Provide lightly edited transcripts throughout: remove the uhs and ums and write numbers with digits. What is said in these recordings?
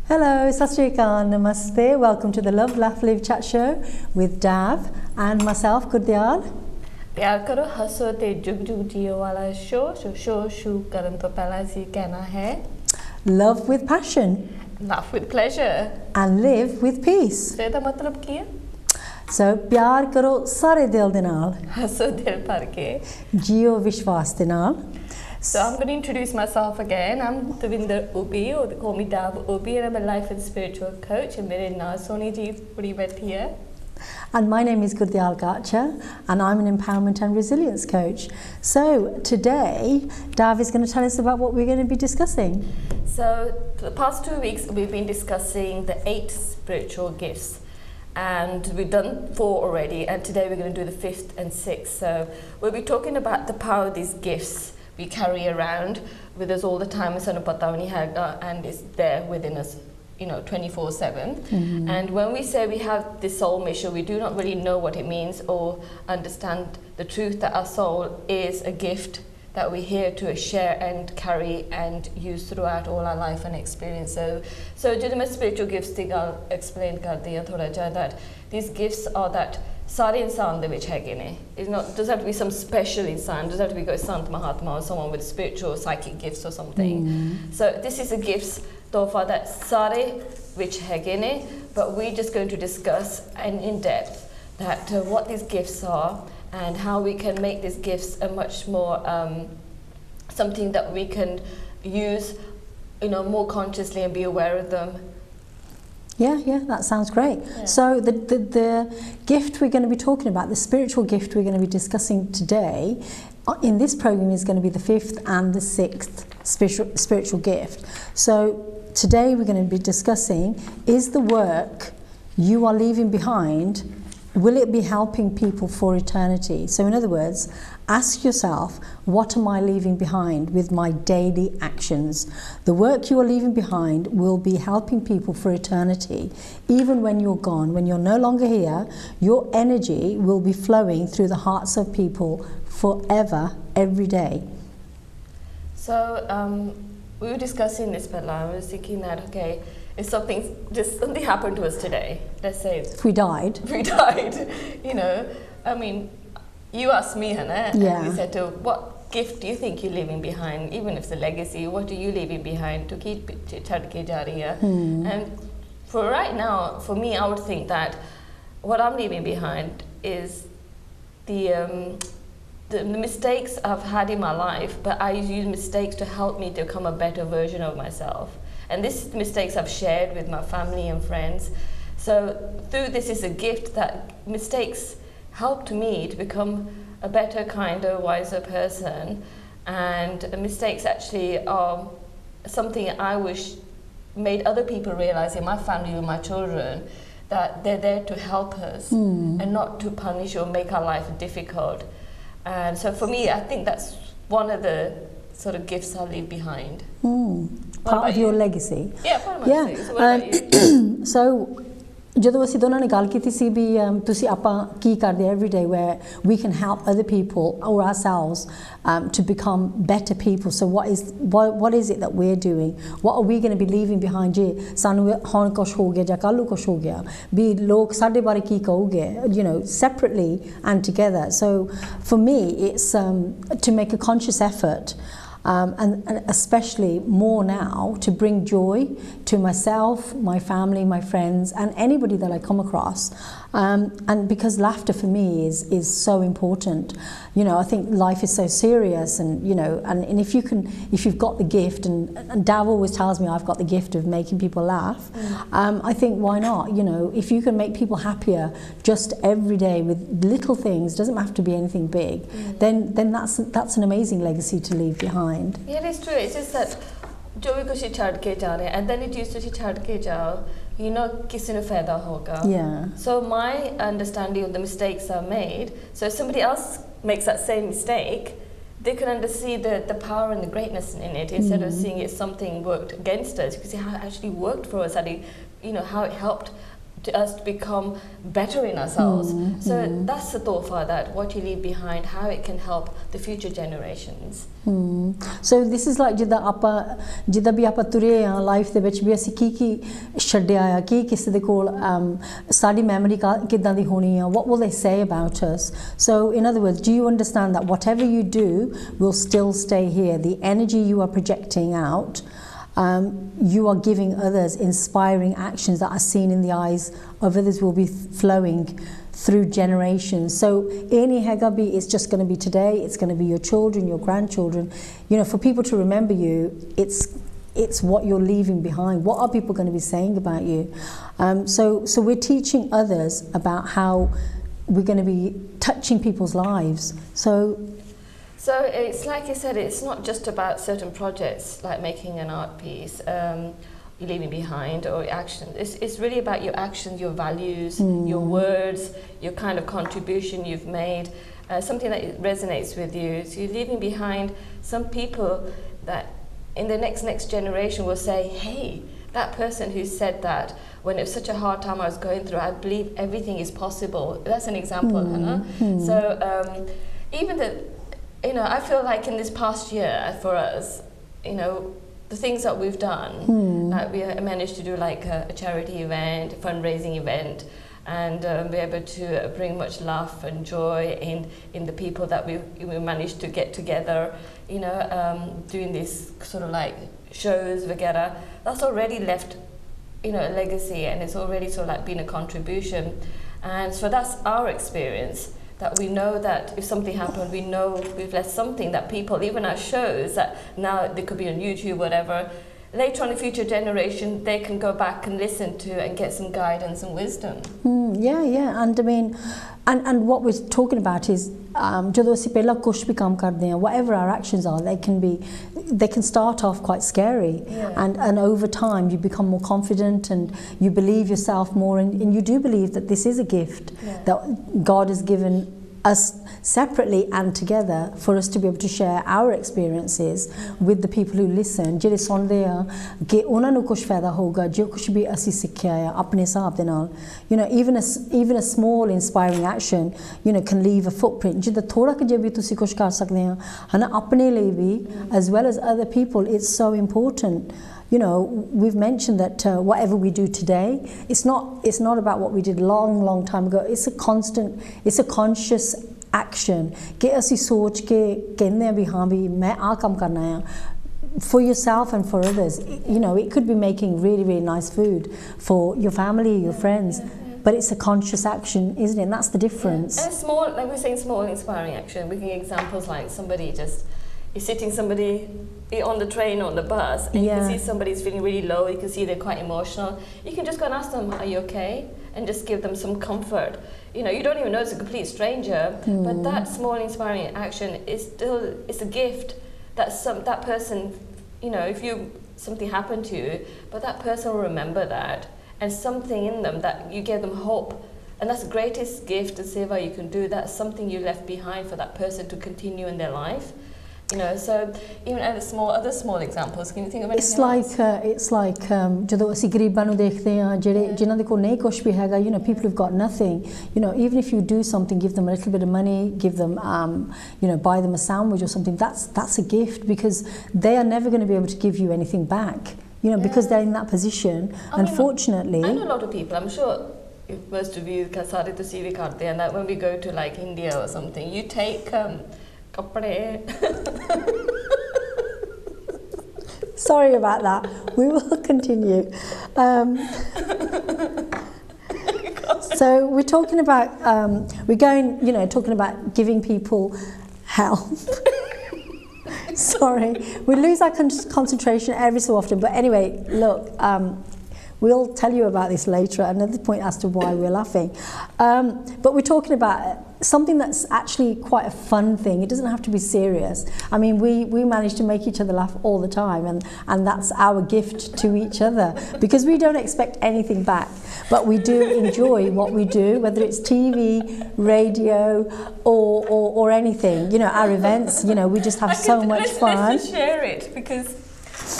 Hello, Sat Sri Akal, Namaste. Welcome to the Love, Laugh, Live Chat Show with Dav and myself, Gurdial. प्यार करो हंसो ते जुग जुग जियो वाला शो शुरू करने तो पहला जी कहना है Love with passion laugh with pleasure and live with peace. तो ਇਹਦਾ मतलब ਕੀ ਹੈ So प्यार करो सारे दिल दे नाल, हंसो दिल भर के जियो विश्वास दे नाल. So I'm going to introduce myself again. I'm Devinder Ubi, or they call me Dav Ubi, and I'm a life and spiritual coach. And मेरे नाल सोनी जी पूरी बैठी है. And my name is Gurdial Gacha, and I'm an empowerment and resilience coach. So today, Dav is going to tell us about what we're going to be discussing. So for the past 2 weeks, we've been discussing the 8 spiritual gifts. And we've done 4 already, and today we're going to do the 5th and 6th. So we'll be talking about the power of these gifts we carry around with us all the time, and it's there within us, 24/7. Mm-hmm. And when we say we have this soul mission, we do not really know what it means or understand the truth that our soul is a gift that we're here to share and carry and use throughout all our life and experience. So ਜਦੋਂ ਮੈਂ spiritual gifts ਦੀ ਗੱਲ explain ਕਰਦੀ ਹਾਂ ਥੋੜਾ ਜਿਹਾ, that these gifts are that ਸਾਰੇ ਇਨਸਾਨ ਦੇ ਵਿੱਚ ਹੈਗੇ ਨੇ. It doesn't have to be some special insan, doesn't have to be a Sant Mahatma or someone with spiritual or psychic gifts or something. So this is a gifts ਤੋਹਫਾ that ਸਾਰੇ ਵਿੱਚ ਹੈਗੇ ਨੇ, but we're just going to discuss and in depth that what these gifts are and how we can make these gifts a much more something that we can use more consciously and be aware of them. Yeah, that sounds great. Yeah. So the gift we're going to be talking about, the spiritual gift we're going to be discussing today in this program is going to be the 5th and the 6th spiritual gift. So today we're going to be discussing, is the work you are leaving behind, will it be helping people for eternity? So in other words, ask yourself, what am I leaving behind with my daily actions? The work you are leaving behind will be helping people for eternity. Even when you're gone, when you're no longer here, your energy will be flowing through the hearts of people forever, every day. So we were discussing this, but I was thinking that, okay, if something happened to us today, let's say if we died, I mean, you asked me, Hannah, yeah. And we said, what gift do you think you're leaving behind? Even if it's a legacy, what are you leaving behind to keep it? And for right now, for me, I would think that what I'm leaving behind is the mistakes I've had in my life, but I use mistakes to help me to become a better version of myself. And these mistakes I've shared with my family and friends. So through this is a gift that mistakes helped me to become a better, kinder, wiser person. And mistakes actually are something I wish made other people realize in my family, with my children, that they're there to help us and not to punish or make our life difficult. And so for me, I think that's one of the sort of gifts I leave behind. Part of your legacy. Yeah, part of my legacy. So what about you? So ਜਦੋਂ ਅਸੀਂ ਦੋਨਾਂ ਨੇ ਗੱਲ ਕੀਤੀ ਸੀ ਵੀ ਤੁਸੀਂ ਆਪਾਂ ਕੀ ਕਰਦੇ every day where we can help other people or ourselves to become better people. So what is it that we're doing? What are we going to be leaving behind? ਜੇ ਸਾਨੂੰ ਹੁਣ ਕੁਛ ਹੋ ਗਿਆ ਜਾਂ ਕੱਲ੍ਹ ਨੂੰ ਕੁਛ ਹੋ ਗਿਆ ਵੀ ਲੋਕ ਸਾਡੇ ਬਾਰੇ ਕੀ ਕਹੋਗੇ, separately and together. So for me it's to make a conscious effort and especially more now to bring joy to myself, my family, my friends and anybody that I come across, and because laughter for me is so important. I think life is so serious, and and if you've got the gift, and Dav always tells me I've got the gift of making people laugh, I think why not? If you can make people happier just every day with little things, doesn't have to be anything big, then that's an amazing legacy to leave behind. Yeah, it is true. It's just that जो भी कुछ छाड़ के जा रहे हैं, and then it used to छाड़ के जाओ, किसी ने फायदा होगा. Yeah. So my understanding of the mistakes I made, so if somebody else makes that same mistake, they can see the power and the greatness in it instead of seeing it something worked against us, because it actually worked for us, how it helped to us to become better in ourselves. So that's the thought for that, what you leave behind, how it can help the future generations. So this is like ਜਿੱਦਾਂ ਵੀ ਆਪਾਂ ਤੁਰੇ ਆ life ਦੇ ਵਿੱਚ ਵੀ ਅਸੀਂ ਕੀ ਛੱਡਿਆ ਆ ਕੀ ਕਿਸੇ ਦੇ ਕੋਲ ਸਾਡੀ ਮੈਮਰੀ ਕਿਦਾਂ ਦੀ ਹੋਣੀ ਆ what will they say about us. So in other words, do you understand that whatever you do will still stay here? The energy you are projecting out, you are giving others inspiring actions that are seen in the eyes of others, will be flowing through generations. So any hegabi is just going to be today, it's going to be your children, your grandchildren. You know, for people to remember you, it's what you're leaving behind. What are people going to be saying about you? So we're teaching others about how we're going to be touching people's lives. So it's like you said, it's not just about certain projects like making an art piece you're leaving behind or action. It's really about your actions, your values, your words, your kind of contribution you've made, something that resonates with you. So you're leaving behind some people that in the next generation will say, hey, that person who said that when it was such a hard time I was going through, I believe everything is possible. That's an example, Hannah. So even the, you know, I feel like in this past year for us, you know, the things that we've done, like we managed to do like a charity event, fundraising event, and be able to bring much laugh and joy in the people that we managed to get together, you know, doing these sort of like shows, vagera. That's already left, you know, a legacy, and it's already sort of like been a contribution. And so that's our experience. That we know that if something happened, we know we've left something that people, even our shows that now they could be on YouTube, whatever, later on in future generation, they can go back and listen to and get some guidance and wisdom. Yeah, and I mean, and what we're talking about is, ਜਦੋਂ ਅਸੀਂ ਪਹਿਲਾਂ ਕੁਝ ਵੀ ਕੰਮ ਕਰਦੇ ਹਾਂ, whatever our actions are, they can start off quite scary, and over time you become more confident and you believe yourself more, and you do believe that this is a gift that God has given us separately and together for us to be able to share our experiences with the people who listen, ਜਿਹੜੇ ਸੁਣਦੇ ਆ ਕਿ ਉਹਨਾਂ ਨੂੰ ਕੁਝ ਫਾਇਦਾ ਹੋਊਗਾ ਜੋ ਕੁਝ ਵੀ ਅਸੀਂ ਸਿੱਖਿਆ ਆ ਆਪਣੇ ਹਿਸਾਬ ਦੇ ਨਾਲ. You know, even a small inspiring action, you know, can leave a footprint. ਜਿੱਦਾਂ ਥੋੜਾ ਕਿ ਜੇ ਵੀ ਤੁਸੀਂ ਕੁਝ ਕਰ ਸਕਦੇ ਆ ਹਨਾ ਆਪਣੇ ਲਈ ਵੀ as well as other people, it's so important. You know, we've mentioned that whatever we do today, it's not about what we did long time ago. It's a conscious action. कि ਅਸੀਂ सोच के कहने भी हाँ भी मैं आ काम करना है for yourself and for others. You know, it could be making really nice food for your family, your friends. But it's a conscious action, isn't it? And that's the difference. And small, like we're saying, small inspiring action. We can give examples like somebody just is sitting somebody on the train or on the bus, and you can see somebody's feeling really low. You can see they're quite emotional. You can just go and ask them, "Are you okay?" and just give them some comfort. You know, you don't even know it's a complete stranger, but that small inspiring action is still a gift that person. You know, if something happened to you, but that person will remember that, and something in them that you gave them hope. And that's the greatest gift and seva you can do. That's something you left behind for that person to continue in their life. You know, so even other small examples, can you think of anything else? It's like ਜਦੋਂ ਅਸੀਂ ਗਰੀਬਾਂ ਨੂੰ ਦੇਖਦੇ ਹਾਂ ਜਿਹੜੇ ਜਿਨ੍ਹਾਂ ਦੇ ਕੋਲ ਨਹੀਂ ਕੁਝ ਵੀ ਹੈਗਾ, you know, people who've got nothing, you know, even if you do something, give them a little bit of money, give them you know, buy them a sandwich or something, that's a gift, because they are never going to be able to give you anything back, you know, because they're in that position. Unfortunately, I know a lot of people, I'm sure most of you ਸਾਰੇ ਤੁਸੀਂ ਵੀ ਕਰਦੇ, and that when we go to like India or something, you take sorry about that. We will continue. So we're talking about we're going, you know, talking about giving people help. Sorry, we lose our concentration every so often. But anyway, look, we'll tell you about this later at another point as to why we're laughing. But we're talking about something that's actually quite a fun thing. It doesn't have to be serious. I mean, we manage to make each other laugh all the time, and that's our gift to each other, because we don't expect anything back, but we do enjoy what we do, whether it's TV, radio, or anything. You know, our events, you know, we just have so much fun. Let's share it, because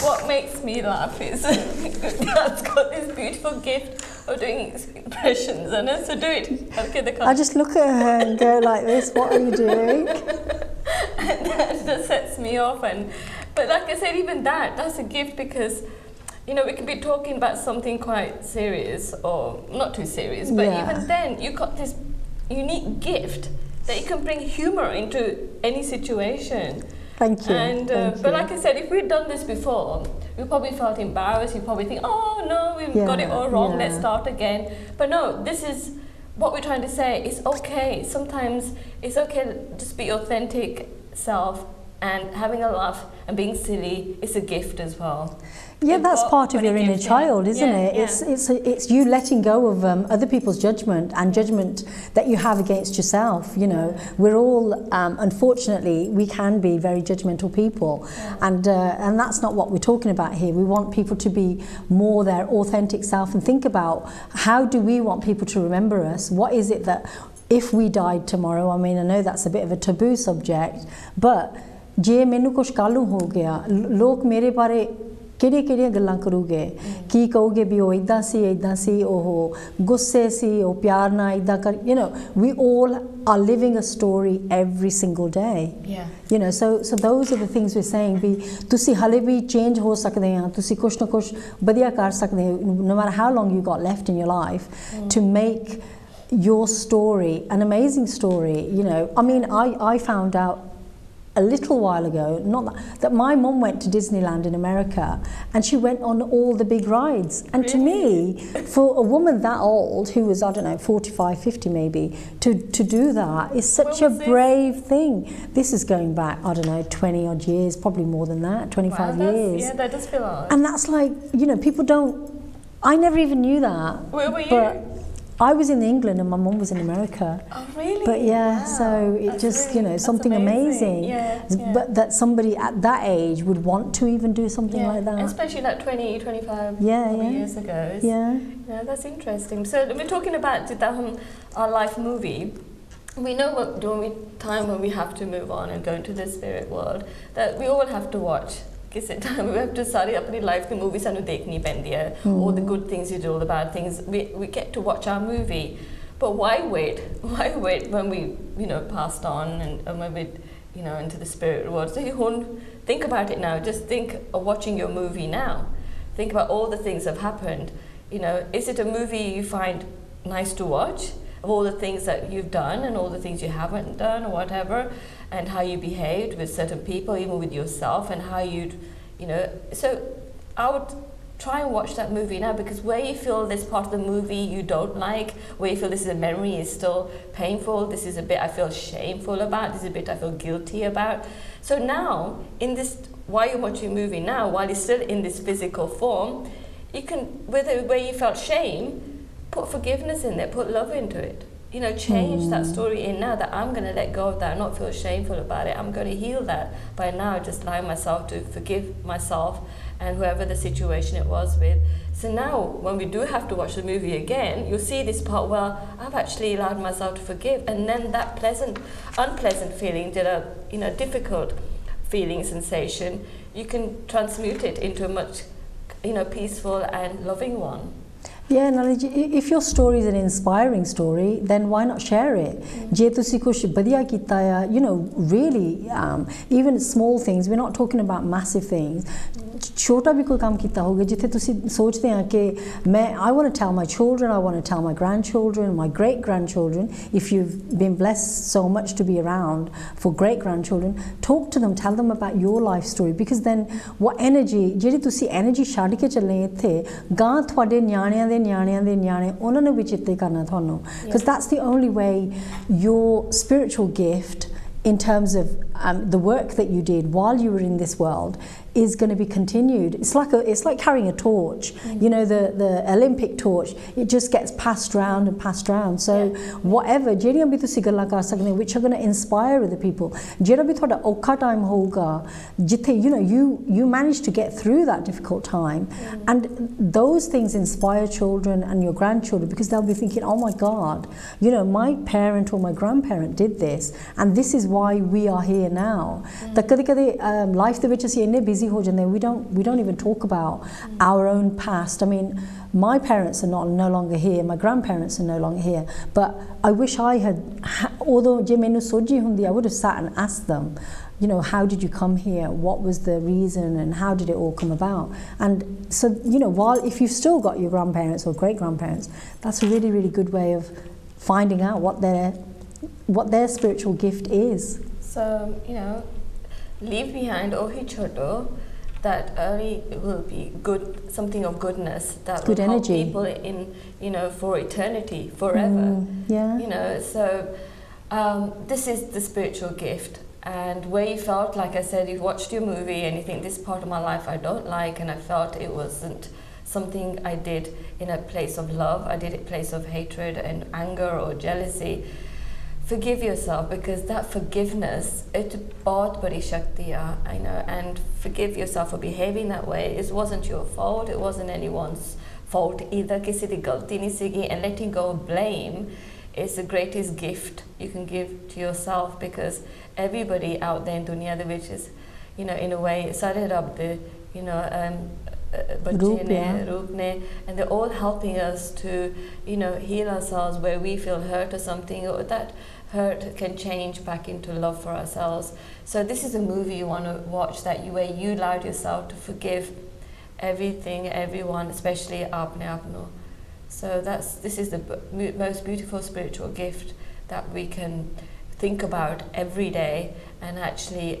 What makes me laugh is Dad's got this beautiful gift of doing impressions, and so do it. Okay, I just look at her and go like this, what are you doing? And that just sets me off. But like I said, even that's a gift, because we can be talking about something quite serious or not too serious, but even then you got this unique gift that you can bring humor into any situation. Thank you. And but like I said, if we'd done this before, we probably felt embarrassed. You probably think, oh no, we've got it all wrong. Let's start again. But no, this is what we're trying to say. It's okay. Sometimes it's okay to just be authentic self, and having a laugh and being silly is a gift as well. Yeah, that's part of your inner child, isn't it? It's you letting go of other people's judgment and judgment that you have against yourself. We're all, unfortunately, we can be very judgmental people, and that's not what we're talking about here. We want people to be more their authentic self and think about, how do we want people to remember us? What is it that, if we died tomorrow, I mean, I know that's a bit of a taboo subject, but जे मैनू कुछ कालू हो गया, लोग मेरे बारे किहड़ियां गल्लां करूगे, की कहोगे भी ओ इदां सी ओह गुस्से सी ओ प्यार ना इदां कर, we all are living a story every single day. So those are the things we're saying, भी तुसी हले भी change हो सकदे हैं, तुसी कुछ ना कुछ वधिया कर सकदे हैं, no matter how long you got left in your life, to make your story an amazing story. I mean, I found out a little while ago, that my mum went to Disneyland in America, and she went on all the big rides. And to me, for a woman that old, who was, I don't know, 45, 50 maybe, to do that is such a brave thing. This is going back, I don't know, 20 odd years, probably more than that, 25 years. Yeah, that does feel odd. And that's like, people don't, I never even knew that. Where were you? I was in England and my mum was in America. Oh, really? But wow. So it that's just, really, something amazing. But that somebody at that age would want to even do something like that. And especially like 20, 25 years ago. Yeah, that's interesting. So we're talking about our life movie. We know what during time when we have to move on and go into the spirit world, that we all have to watch. ਕਿਸੇ time we have to ਸਾਰੀ ਆਪਣੀ life ਦੀ movie ਸਾਨੂੰ ਦੇਖਣੀ ਪੈਂਦੀ ਹੈ. All the good things you do, all the bad things, we get to watch our movie. But why wait when we passed on and when we into the spirit world? So think about it now. Just think of watching your movie now. Think about all the things that have happened. Is it a movie you find nice to watch, of all the things that you've done and all the things you haven't done or whatever, and how you behaved with certain people, even with yourself, and how you'd, so I would try and watch that movie now, because where you feel this part of the movie you don't like, where you feel this is a memory is still painful, this is a bit I feel shameful about, this is a bit I feel guilty about. So now, while you're watching a movie now, while you're still in this physical form, you can, where you felt shame, put forgiveness in there, put love into it. Change that story in now, that I'm going to let go of that, not feel shameful about it. I'm going to heal that by now just allowing myself to forgive myself and whoever the situation it was with. So now, when we do have to watch the movie again, you'll see this part where I've actually allowed myself to forgive, and then that unpleasant feeling, difficult feeling, sensation, you can transmute it into a much, peaceful and loving one. Yeah, if your story is an inspiring story, then why not share it? Je tusi kuch badhiya kita hai, really, even small things, we're not talking about massive things. छोटा भी कोई काम किया होगा जिथे तुसी सोचते हैं कि I want to tell my children, I want to tell my grandchildren, my great grandchildren, if you've been blessed so much to be around for great grandchildren, talk to them, tell them about your life story, because then what energy, ਜਿਹੜੀ ਤੁਸੀਂ energy ਛੱਡ ਕੇ ਚੱਲੇ ਇੱਥੇ ਗਾਂ ਤੁਹਾਡੇ ਨਿਆਣਿਆਂ ਦੇ ਨਿਆਣੇ ਉਹਨਾਂ ਨੂੰ ਵੀ ਚਿੱਤੇ ਕਰਨਾ ਤੁਹਾਨੂੰ, because that's the only way your spiritual gift in terms of the work that you did while you were in this world is going to be continued. It's like carrying a torch, the Olympic torch. It just gets passed round and passed round. So whatever, ਜਿਹੜੀਆਂ ਵੀ ਤੁਸੀਂ ਗੱਲਾਂ ਕਰ ਸਕਦੇ ਹੋ, which are going to inspire other people, ਜਿਹੜਾ ਵੀ ਤੁਹਾਡਾ ਔਖਾ time ਹੋਊਗਾ, ਜਿੱਥੇ you managed to get through that difficult time, and those things inspire children and your grandchildren, because they'll be thinking, oh my God, my parent or my grandparent did this, and this is why we are here here now ਤਾਂ ਕਦੇ life ਦੇ ਵਿੱਚ ਅਸੀਂ ਇੰਨੇ busy ਹੋ ਜਾਂਦੇ we don't even talk about our own past. I mean, my parents are no longer here, my grandparents are no longer here, but I wish I had although ਜੇ ਮੈਨੂੰ ਸੋਝੀ ਹੁੰਦੀ I would have sat and asked them, you know, how did you come here, what was the reason, and how did it all come about? And so, you know, while if you've still got your grandparents or great grandparents, that's a really, really good way of finding out what their spiritual gift is. So, you know, leave behind ohi choto, that early will be good, something of goodness that good will energy. help people in, you know, for eternity, forever. Yeah. You know, so this is the spiritual gift. And where you felt, like I said, you watched your movie and you think this part of my life I don't like, and I felt it wasn't something I did in a place of love, I did it in a place of hatred and anger or jealousy. Forgive yourself, because that forgiveness, it's bahut badi shakti hai, I know, and forgive yourself for behaving that way. It wasn't your fault, it wasn't anyone's fault either, kisi di galti nahi sigi, and letting go of blame is the greatest gift you can give to yourself, because everybody out there in dunya de vich is, you know, in a way sare rab de, you know, roop ne, and they're all helping us to, you know, heal ourselves where we feel hurt or something, or that hurt can change back into love for ourselves. So this is a movie you want to watch, where you allowed yourself to forgive everything, everyone, especially apne apno. So this is the most beautiful spiritual gift that we can think about every day and actually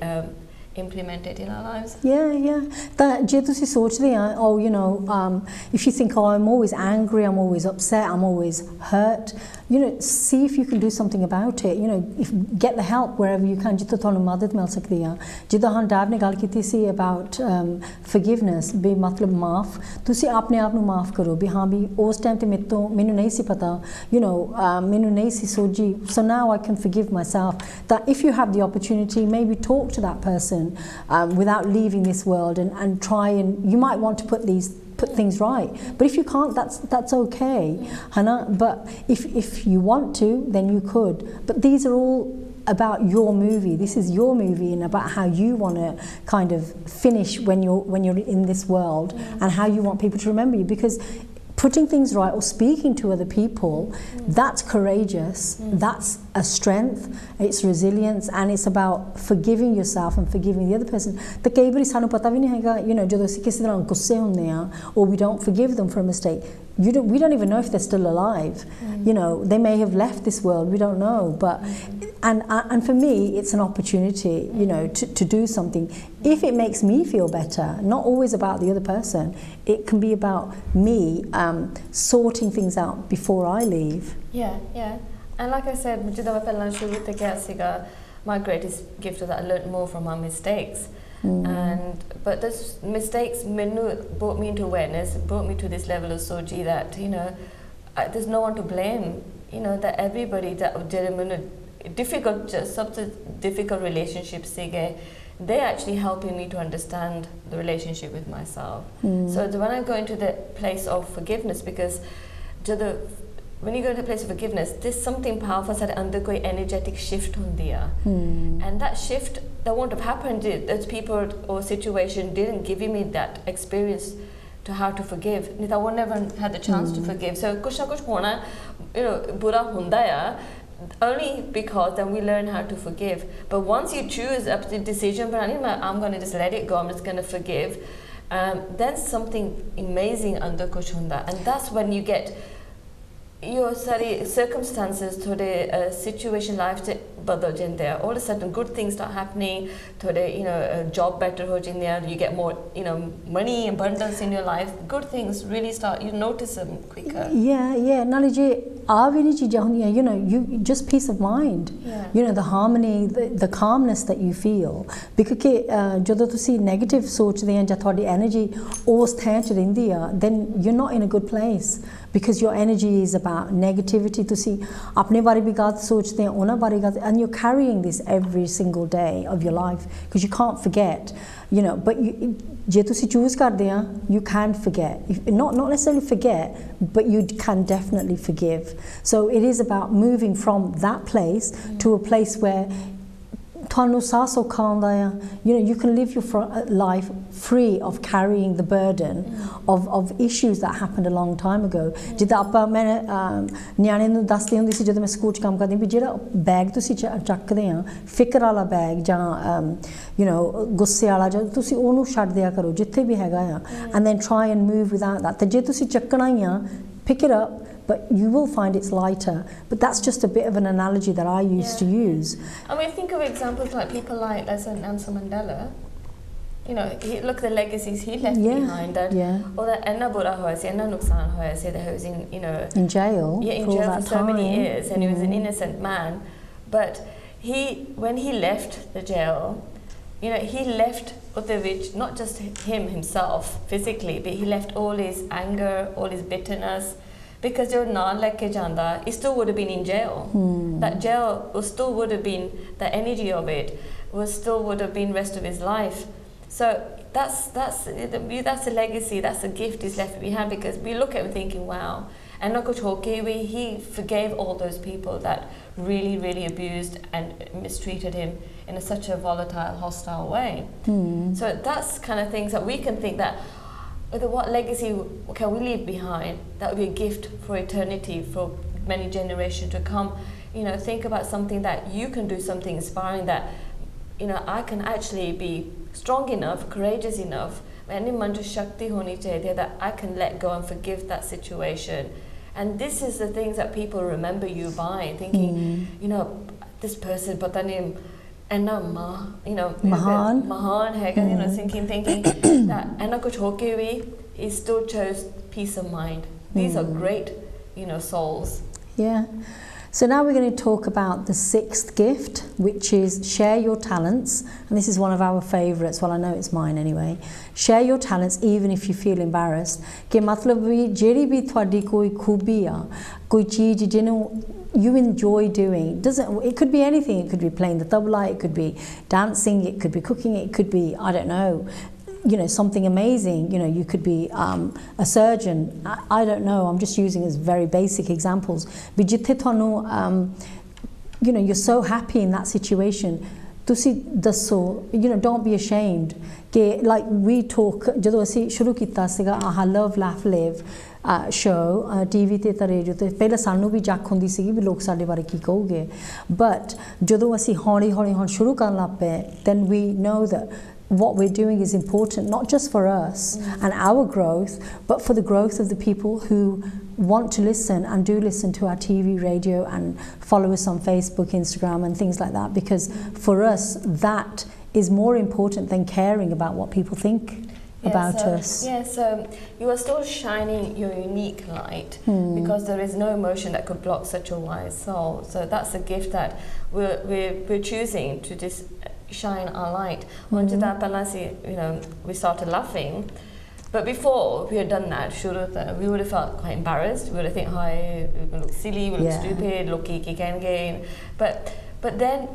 implement it in our lives. Yeah. That je tusi sochde ha, oh, you know, if you think, oh, I'm always angry, I'm always upset, I'm always hurt, you know, see if you can do something about it. You know, get the help wherever you can. Jitho thonu madad mil sakdi hai. Jidda han dad ne gal kiti si about forgiveness, be matlab maaf, tusi apne aap nu maaf karo, bi haan bi us time te menu nahi si pata, you know, menu nahi si soji, so now I can forgive myself. That if you have the opportunity, maybe talk to that person without leaving this world, and try, and you might want to put things right, but if you can't, that's okay, Hannah. But if you want to, then you could. But these are all about your movie. This is your movie, and about how you want to kind of finish when you're in this world, and how you want people to remember you. Because putting things right or speaking to other people, that's courageous, that's a strength, it's resilience, and it's about forgiving yourself and forgiving the other person. The ਕਈ ਵਾਰੀ ਸਾਨੂੰ ਪਤਾ ਵੀ ਨਹੀਂ ਹੈਗਾ, you know, ਜਦੋਂ ਅਸੀਂ ਕਿਸੇ ਤਰ੍ਹਾਂ ਗੁੱਸੇ ਹੁੰਦੇ ਆ, or we don't forgive them for a mistake, we don't even know if they're still alive. You know, they may have left this world, we don't know. But and for me, it's an opportunity, you know, to do something. If it makes me feel better, not always about the other person, it can be about me sorting things out before I leave. Yeah. And like I said, my greatest gift was that I learned more from my mistakes. But those mistakes brought me into awareness, brought me to this level of soji that, you know, there's no one to blame. You know, that everybody that difficult relationships, they're actually helping me to understand the relationship with myself. So when I go into the place of forgiveness, because when you go to the place of forgiveness, there's something powerful that under koi energetic shift hundi hai. And that shift that won't have happened if those people or situation didn't give me that experience to how to forgive. I would never had the chance to forgive. So kuch na kuch hona, you know, bura hunda hai, only because then we learn how to forgive. But once you choose a decision, I'm going to just let it go, I'm just going to forgive, then something amazing under kuch hunda. And that's when you get your circumstances to the situation life se badal jande hai. All of a sudden good things start happening to the, you know, job better ho jinde hai, you get more, you know, money, abundance in your life, good things really start, you notice them quicker. Yeah nale je aa vi cheezaਂ ਹੁੰਦੀਆਂ, you know, you just peace of mind, you know, the harmony, the calmness that you feel, because ਜਦੋਂ ਤੁਸੀਂ negative ਸੋਚਦੇ ਆ ਜਾਂ ਤੁਹਾਡੀ energy ਉਸ ਥਾਂ 'ਚ ਰਹਿੰਦੀ ਆ, then you're not in a good place, because your energy is about negativity. ਤੁਸੀਂ ਆਪਣੇ ਬਾਰੇ ਵੀ ਗਲਤ ਸੋਚਦੇ ਆ, ਉਹਨਾਂ ਬਾਰੇ ਗਲਤ, and you're carrying this every single day of your life, because you can't forget, you know. But ਜੇ ਤੁਸੀਂ choose ਕਰਦੇ ਆ, you can forget, not necessarily forget, but you can definitely forgive. So it is about moving from that place to a place where ਤੁਹਾਨੂੰ ਸਾਹ ਸੌਖਾ ਆਉਂਦਾ ਆ you can live your life free of carrying the burden of issues that happened a long time ago ਜਿੱਦਾਂ ਆਪਾਂ ਮੈਂ ਨਿਆਣੇ ਨੂੰ ਦੱਸਦੀ ਹੁੰਦੀ ਸੀ ਜਦੋਂ ਮੈਂ ਸਕੂਲ 'ਚ ਕੰਮ ਕਰਦੀ ਵੀ ਜਿਹੜਾ ਬੈਗ ਤੁਸੀਂ ਚੱਕਦੇ ਆ ਫਿਕਰ ਵਾਲਾ ਬੈਗ ਜਾਂ ਗੁੱਸੇ ਵਾਲਾ ਜਾਂ ਤੁਸੀਂ ਉਹਨੂੰ ਛੱਡ ਦਿਆ ਕਰੋ ਜਿੱਥੇ ਵੀ ਹੈਗਾ ਆ and then try and move without that ਤੇ ਜੇ ਤੁਸੀਂ ਚੱਕਣਾ ਹੀ ਆ pick it up but you will find it's lighter. But that's just a bit of an analogy that I used to use. I mean, think of examples like people like, let's say, Nelson Mandela. Look at the legacies he left behind. That, or that enna bura hoya se, enna nuksan hoya se, that he was in jail. Yeah, in jail for so many years, and he was an innocent man. But when he left the jail, he left not just himself physically, but he left all his anger, all his bitterness. Because jo naan leke janda, he still would have been in jail. That jail still would have been, the energy of it would have been rest of his life. So that's a legacy, that's a gift he's left behind, because we look at him thinking, wow. And he forgave all those people that really, really abused and mistreated him in such a volatile, hostile way. So that's kind of things that we can think that, what legacy can we leave behind that would be a gift for eternity, for many generations to come. Think about something that you can do, something inspiring, that I can actually be strong enough, courageous enough, that I can let go and forgive that situation. And this is the things that people remember you by, thinking this person pata nahi enna mahan hai, thinking that enna kuch hoke bhi he still chose peace of mind. These are great souls. So now we're going to talk about the sixth gift, which is share your talents. And this is one of our favourites. Well, I know it's mine anyway. Share your talents even if you feel embarrassed. Ke matlab vi jehdi bhi thwadi koi khubi a, koi cheez jinu you enjoy doing. It could be anything. It could be playing the tabla, it could be dancing, it could be cooking, it could be, I don't know, something amazing. You could be a surgeon. I don't know. I'm just using as very basic examples. But jithe thonu, you're so happy in that situation. Tusi dasso, don't be ashamed. Like we talk, jadon assi shuru kita siga, love, laugh, live show, TV te ta radio te, pehla sanu bhi jak hundi sigi bhi log sade bare ki kahoge. But jadon assi honi shuru karan lag paye, then we know that what we're doing is important, not just for us and our growth, but for the growth of the people who want to listen and do listen to our TV, radio, and follow us on Facebook, Instagram, and things like that. Because for us, that is more important than caring about what people think about us. So you are still shining your unique light, because there is no emotion that could block such a wise soul. So that's a gift that we're choosing to just shine our light. We started laughing, but before we had done that, we would have felt quite embarrassed. We would have think, hi, we look silly, we look stupid, look again. But then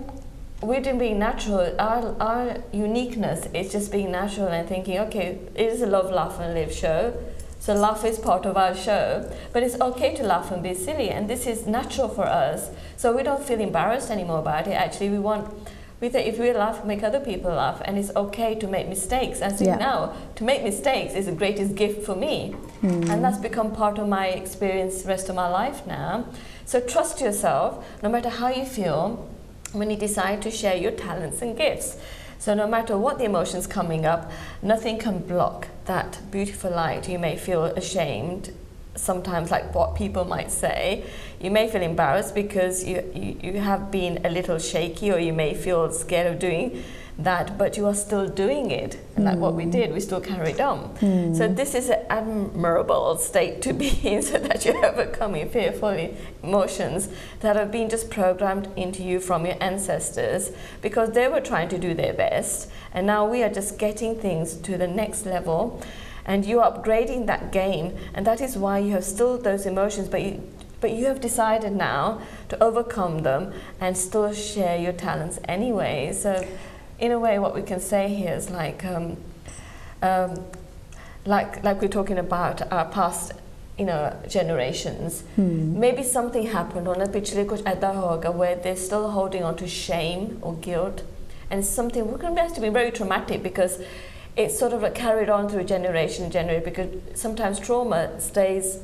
we're doing being natural. Our uniqueness is just being natural and thinking, okay, it is a love, laugh and live show. So laugh is part of our show, but it's okay to laugh and be silly, and this is natural for us. So we don't feel embarrassed anymore about it. Actually, we think if we laugh, make other people laugh, and it's okay to make mistakes. And so now, to make mistakes is the greatest gift for me. And that's become part of my experience the rest of my life now. So trust yourself, no matter how you feel, when you decide to share your talents and gifts. So no matter what the emotions coming up, nothing can block that beautiful light. You may feel ashamed, sometimes like what people might say. You may feel embarrassed because you have been a little shaky, or you may feel scared of doing that, but you are still doing it. And like what we did, we still carried on. So this is an admirable state to be in, so that you're overcoming fearful emotions that have been just programmed into you from your ancestors, because they were trying to do their best, and now we are just getting things to the next level, and you are upgrading that game, and that is why you have still those emotions, but you have decided now to overcome them and still share your talents anyway. So in a way, what we can say here is like we're talking about our past, generations. Maybe something happened on a pichhle kuch aida hoga where they're still holding on to shame or guilt, and something has to be very traumatic because it's sort of like carried on through generation, because sometimes trauma stays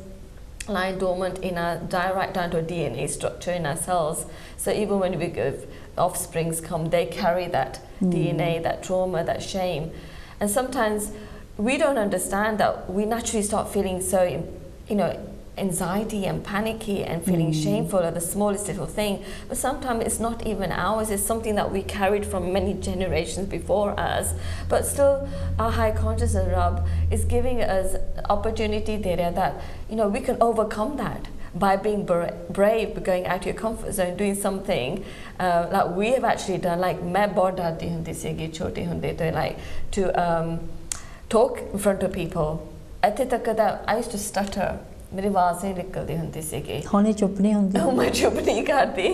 lying dormant in our right down to a DNA structure in our cells. So even when we give offsprings come, they carry that DNA, that trauma, that shame. And sometimes we don't understand that we naturally start feeling so, anxiety and panicky and feeling shameful at the smallest little thing. But sometimes it's not even ours, it's something that we carried from many generations before us. But still, our high consciousness, Rab, is giving us opportunity there that, we can overcome that by being brave, going out of your comfort zone, doing something like we have actually done. Like, main bahut darti hundi sigi chote hunde to, like, to talk in front of people. Ate tak that I used to stutter. मेरी आवाज़ नहीं निकलती हुंदी सीगी होने चुप नहीं हुंदी मैं चुप नहीं करती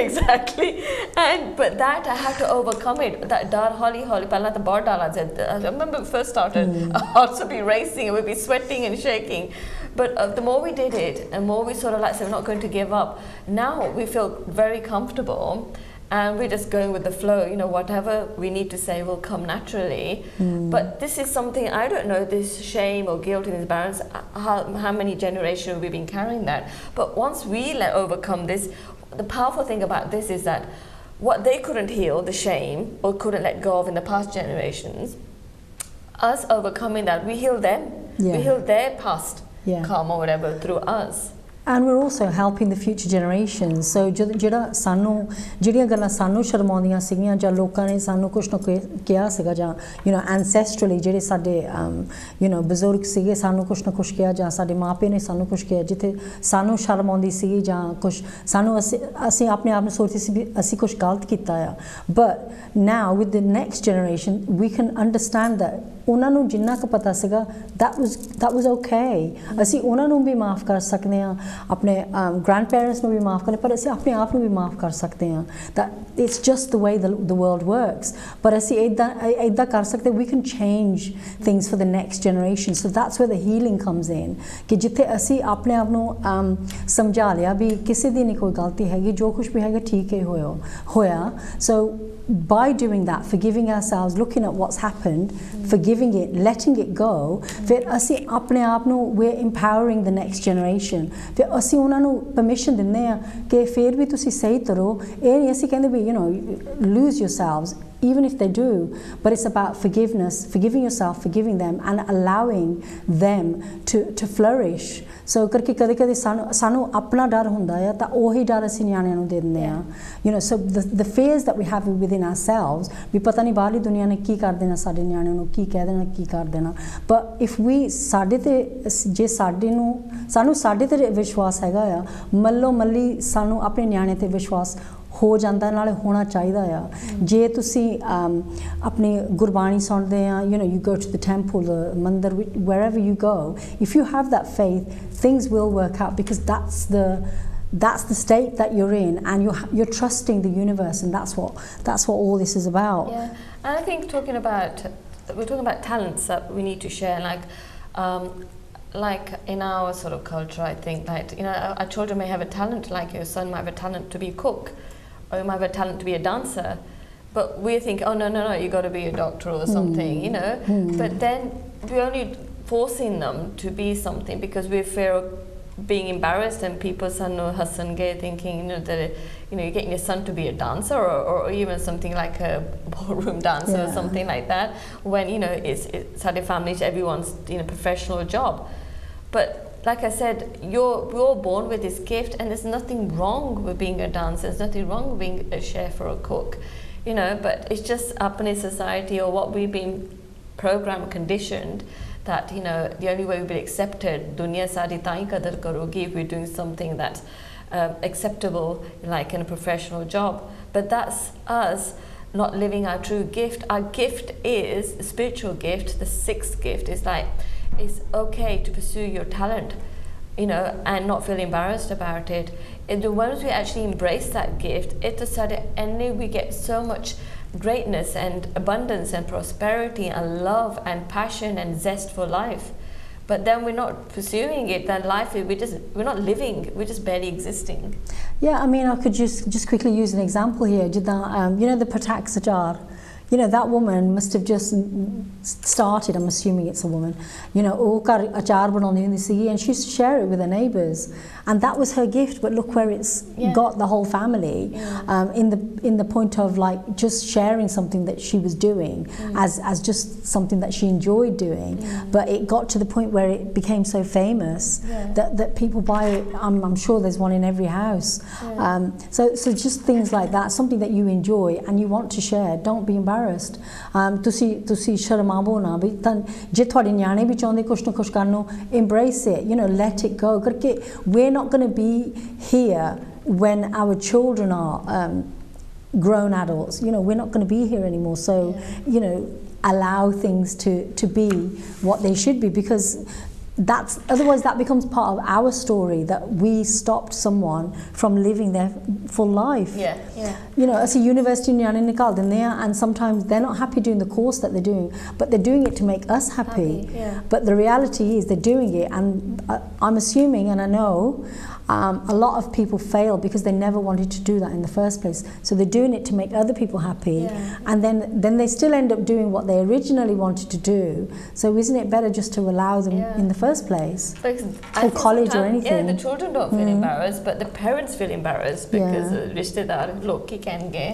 exactly. And but that I had to overcome it, that डर हौली पहला तो बहुत डर आता. I remember first started our hearts would be racing and we'd be sweating and shaking, but the more we did it and more we sort of like said we're not going to give up, now we feel very comfortable and we're just going with the flow. Whatever we need to say will come naturally. But this is something, I don't know, this shame or guilt and this balance, how many generations we've been carrying that. But once we overcome this, the powerful thing about this is that what they couldn't heal, the shame, or couldn't let go of in the past generations, us overcoming that, we heal them. We heal their past karma or whatever through us. And we're also helping the future generations. So ਜਿਹੜਾ ਸਾਨੂੰ ਜਿਹੜੀਆਂ ਗੱਲਾਂ ਸਾਨੂੰ ਸ਼ਰਮਾਉਂਦੀਆਂ ਸੀਗੀਆਂ ਜਾਂ ਲੋਕਾਂ ਨੇ ਸਾਨੂੰ ਕੁਝ ਨਾ ਕਿਹਾ ਸੀਗਾ ਜਾਂ ਐਂਸੈਸਟਰਲੀ ਜਿਹੜੇ ਸਾਡੇ ਬਜ਼ੁਰਗ ਸੀਗੇ ਸਾਨੂੰ ਕੁਝ ਨਾ ਕੁਝ ਕਿਹਾ ਜਾਂ ਸਾਡੇ ਮਾਪੇ ਨੇ ਸਾਨੂੰ ਕੁਝ ਕਿਹਾ ਜਿੱਥੇ ਸਾਨੂੰ ਸ਼ਰਮ ਆਉਂਦੀ ਸੀ ਜਾਂ ਕੁਝ ਸਾਨੂੰ ਅਸੀਂ ਆਪਣੇ ਆਪ ਨੂੰ ਸੋਚਦੇ ਸੀ ਵੀ ਅਸੀਂ ਕੁਝ ਗਲਤ ਕੀਤਾ ਆ. But now with the next generation we can understand that ਉਹਨਾਂ ਨੂੰ ਜਿੰਨਾ ਕੁ ਪਤਾ ਸੀਗਾ that was okay. ਅਸੀਂ ਉਹਨਾਂ ਨੂੰ ਵੀ ਮਾਫ ਕਰ ਸਕਦੇ ਹਾਂ, ਆਪਣੇ grandparents ਨੂੰ ਵੀ ਮਾਫ ਕਰਨੇ, ਪਰ ਅਸੀਂ ਆਪਣੇ ਆਪ ਨੂੰ ਵੀ ਮਾਫ ਕਰ ਸਕਦੇ ਹਾਂ. That it's just the way the world works. ਪਰ ਅਸੀਂ ਇੱਦਾਂ ਕਰ ਸਕਦੇ, we can change things for the next generation. So that's where the healing comes in. ਕਿ ਜਿੱਥੇ ਅਸੀਂ ਆਪਣੇ ਆਪ ਨੂੰ ਸਮਝਾ ਲਿਆ ਵੀ ਕਿਸੇ ਦੀ ਨਹੀਂ ਕੋਈ ਗਲਤੀ ਹੈਗੀ, ਜੋ ਕੁਝ ਵੀ ਹੈਗਾ ਠੀਕ ਹੀ ਹੋਇਆ. So by doing that, forgiving ourselves, looking at what's happened, forgiving it, letting it go, ਫਿਰ ਅਸੀਂ ਆਪਣੇ ਆਪ ਨੂੰ we're empowering the next generation. ਫਿਰ ਅਸੀਂ ਉਹਨਾਂ ਨੂੰ permission ਦਿੰਦੇ ਹਾਂ ਕਿ ਫਿਰ ਵੀ ਤੁਸੀਂ ਸਹੀ ਤਰੋ. ਇਹ ਨਹੀਂ ਅਸੀਂ ਕਹਿੰਦੇ ਵੀ lose yourselves, even if they do, but it's about forgiveness, forgiving yourself, forgiving them and allowing them to flourish. So ਕਰਕੇ ਕਦੇ ਸਾਨੂੰ ਆਪਣਾ ਡਰ ਹੁੰਦਾ ਆ ਤਾਂ ਉਹੀ ਡਰ ਅਸੀਂ ਨਿਆਣਿਆਂ ਨੂੰ ਦੇ ਦਿੰਦੇ ਆ. So the fears that we have within ourselves, ਵੀ ਪਤਾ ਨਹੀਂ ਬਾਹਰਲੀ ਦੁਨੀਆ ਨੇ ਕੀ ਕਰ ਦੇਣਾ ਸਾਡੇ ਨਿਆਣਿਆਂ ਨੂੰ, ਕੀ ਕਹਿ ਦੇਣਾ, ਕੀ ਕਰ ਦੇਣਾ. But if we ਸਾਡੇ ਤੇ ਜੇ ਸਾਨੂੰ ਸਾਡੇ ਤੇ ਵਿਸ਼ਵਾਸ ਹੈਗਾ ਆ, ਮੱਲੋ ਮੱਲੀ ਸਾਨੂੰ ਆਪਣੇ ਨਿਆਣੇ ਤੇ ਵਿਸ਼ਵਾਸ ਹੋ ਜਾਂਦਾ, ਨਾਲੇ ਹੋਣਾ ਚਾਹੀਦਾ ਆ. ਜੇ ਤੁਸੀਂ ਆਪਣੀ ਗੁਰਬਾਣੀ ਸੁਣਦੇ ਆ, you go to the temple, the mandir, wherever you go, if you have that faith, things will work out because that's the state that you're in, and you're trusting the universe, and that's what all this is about. Yeah, and I think we're talking about talents that we need to share, like in our sort of culture, I think that our children may have a talent, like your son might have a talent to be a cook, or you might have a talent to be a dancer, but we think, oh no, you got to be a doctor or something, But then we're only forcing them to be something because we fear of being embarrassed and people thinking that you're getting your son to be a dancer or even something like a ballroom dancer or something like that, when it's our families, everyone's professional job. But like I said, we're all born with this gift, and there's nothing wrong with being a dancer, there's nothing wrong with being a chef or a cook, but it's just up in society or what we've been programmed, conditioned, that the only way we'll be accepted, dunya sari tai qadar karogi, if we're doing something that's acceptable, like in a professional job. But that's us not living our true gift. Our gift is a spiritual gift. The sixth gift is like, it's okay to pursue your talent, and not feel embarrassed about it. And once we actually embrace that gift, and then we get so much greatness and abundance and prosperity and love and passion and zest for life. but then we're not pursuing it, then life we're not living, we're just barely existing. Yeah, I mean, I could just quickly use an example here. You know, the Patak Sajar. You know, that woman must have just started, I'm assuming it's a woman, you know, achar banaundi hundi si, and she used to share it with her neighbours, and that was her gift. But look where it's got the whole family, in the point of like just sharing something that she was doing as just something that she enjoyed doing, but it got to the point where it became so famous that people buy it. I'm sure there's one in every house. So just things like that, something that you enjoy and you want to share. Don't be embarrassed. ਤੁਸੀਂ ਸ਼ਰਮਾਵੋ ਨਾ ਵੀ ਤਾਂ ਜੇ ਤੁਹਾਡੇ ਨਿਆਣੇ ਵੀ ਚਾਹੁੰਦੇ ਕੁਛ ਨਾ ਕੁਛ ਕਰਨ ਨੂੰ, embrace it, you know, let it go, ਕਰਕੇ we're not going to be here when our children are grown adults. You know, we're not going to be here anymore, so you know, allow things to be what they should be, because otherwise that becomes part of our story, that we stopped someone from living their full life. You know, as a university ਨਿਆਣੇ ਨਿਕਾਲ ਦਿੰਦੇ ਆ, and sometimes they're not happy doing the course that they're doing, but they're doing it to make us happy. But the reality is they're doing it, and I'm assuming, and I know a lot of people fail because they never wanted to do that in the first place. So they're doing it to make other people happy, and then they still end up doing what they originally wanted to do. So isn't it better just to allow them in the first place, or college or anything? Yeah, the children don't feel embarrassed, but the parents feel embarrassed because rishtedar log ki kahenge.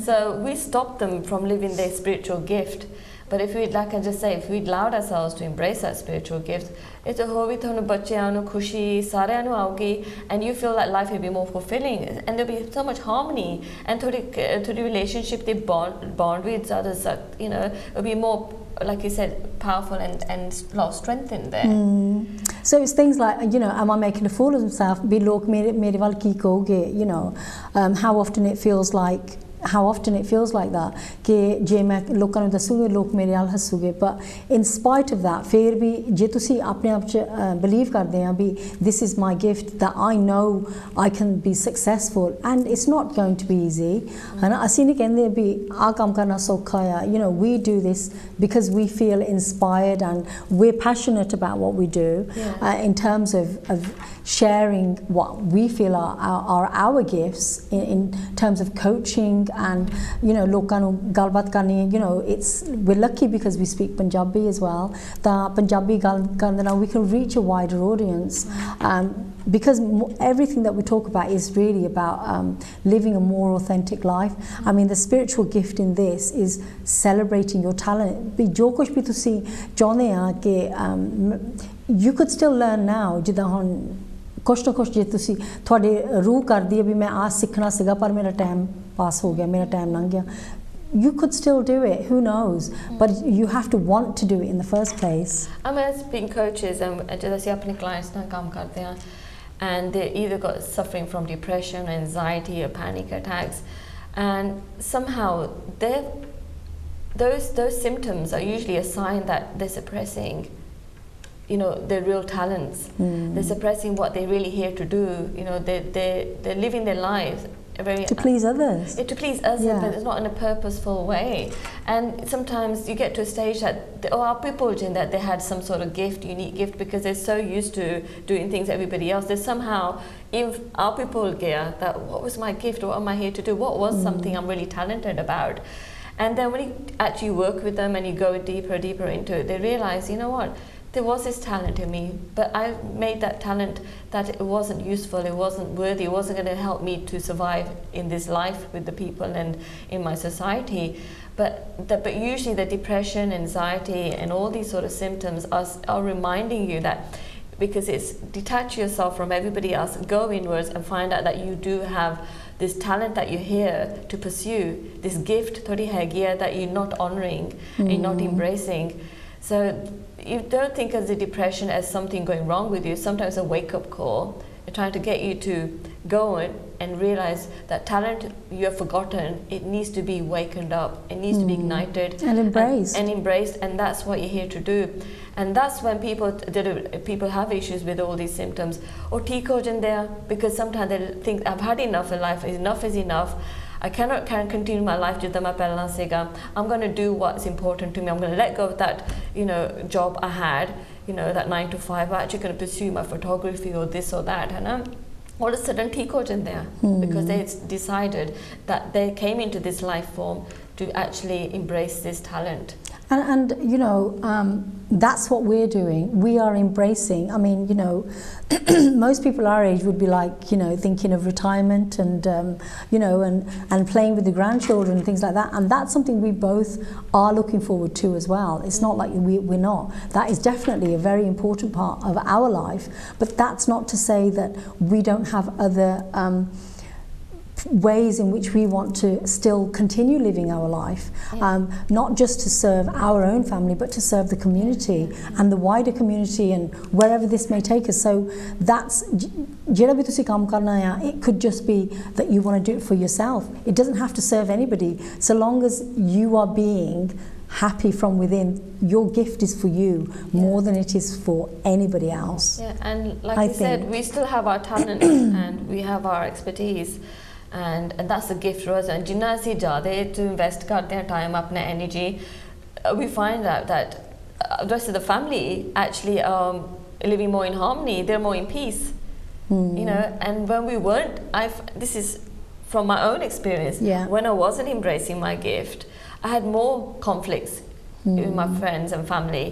So we stop them from living their spiritual gift. But if we, like I just say, if we allowed ourselves to embrace that spiritual gift, it's a hobi thonu bachchiyan nu khushi sareyan nu aaugi, and you feel that life will be more fulfilling, and there'll be so much harmony, and thodi relationship the bond with others, you know, it'll be more, like you said, powerful and lot of strength in there. So it's things like, you know, am I making a fool of myself? Be log mere wal ki kahoge, you know, how often it feels like that कि जे मैं लोकां नूं दसूंगी लोग मेरे नाल हसूगे, but in spite of that फिर भी जे तुसी अपने आप च believe करदे आ भी this is my gift, that I know I can be successful, and it's not going to be easy, है ना. ਅਸੀਂ नहीं कहंदे भी आ काम करना सौखा है. You know, we do this because we feel inspired and we're passionate about what we do, in terms of sharing what we feel are our gifts in terms of coaching, and you know, lokan nu galbat karni. You know, we're lucky because we speak Punjabi as well, that Punjabi gal karne now we can reach a wider audience, because everything that we talk about is really about living a more authentic life. I mean, the spiritual gift in this is celebrating your talent. Bhi jo kuch bhi tusi chaਹੁੰਦੇ ਆ कि you could still learn now, ਜਿੱਦਾਂ ਹੁਣ ਕੁਛ ਨਾ ਕੁਛ ਜੇ ਤੁਸੀਂ ਤੁਹਾਡੇ ਰੂਹ ਕਰਦੀ ਹੈ ਵੀ ਮੈਂ ਆ ਸਿੱਖਣਾ ਸੀਗਾ ਪਰ ਮੇਰਾ ਟਾਈਮ ਪਾਸ ਹੋ ਗਿਆ, ਮੇਰਾ ਟਾਈਮ ਲੰਘ ਗਿਆ, you could still do it, who knows, but you have to want to do it in the first place. I mean, as being coaches, ਜਦੋਂ ਅਸੀਂ ਆਪਣੇ clients ਨਾਲ ਕੰਮ ਕਰਦੇ ਹਾਂ, and they either got suffering from depression, anxiety, or panic attacks, and somehow those symptoms are usually a sign that they're suppressing, you know, their real talents. They're suppressing what they're really here to do. You know, they're living their lives to please others. To please others, but it's not in a purposeful way. And sometimes you get to a stage that our people in that they had some sort of gift, unique gift, because they're so used to doing things everybody else. They somehow, if our people get that, what was my gift? What am I here to do? What was something I'm really talented about? And then when you actually work with them and you go deeper into it, they realize, you know what? There was this talent in me, but I made that talent that it wasn't useful, it wasn't worthy, it wasn't going to help me to survive in this life with the people and in my society. But usually the depression, anxiety, and all these sort of symptoms are reminding you that, because it's detach yourself from everybody else, go inwards and find out that you do have this talent that you're here to pursue, this gift that you're not honouring, and you're not embracing. So you don't think of the depression as something going wrong with you. Sometimes a wake-up call. They're trying to get you to go and realize that talent you have forgotten, it needs to be wakened up. It needs to be ignited and embraced. And embraced, and that's what you're here to do. And that's when people have issues with all these symptoms. Or theek ho jande, because sometimes they think, I've had enough in life. Enough is enough. I can't continue my life jitda main pehla siga. I'm going to do what's important to me. I'm going to let go of that, you know, job I had. you know, that 9 to 5, I'm actually going to pursue my photography or this or that, and all of a sudden ठीक हो जाते हैं because they decided that they came into this life form to actually embrace this talent. And you know, that's what we're doing. We are embracing. I mean, you know, most people our age would be like, you know, thinking of retirement and, you know, and playing with the grandchildren and things like that. And that's something we both are looking forward to as well. It's not like we're not. That is definitely a very important part of our life. But that's not to say that we don't have other ways in which we want to still continue living our life, not just to serve our own family, but to serve the community and the wider community and wherever this may take us. So that's ਜਿਹੜਾ ਵੀ ਤੁਸੀਂ ਕੰਮ ਕਰਨਾ ਆ, it could just be that you want to do it for yourself. It doesn't have to serve anybody, so long as you are being happy from within. Your gift is for you more than it is for anybody else. Yeah, and like you said, we still have our talent and we have our expertise. And that's a gift for us. And जिन्ना असी ज़्यादा to invest करते हैं time, अपना energy, we find out that the rest of the family actually living more in harmony. They're more in peace, you know. And when we weren't, this is from my own experience. When I wasn't embracing my gift, I had more conflicts with my friends and family,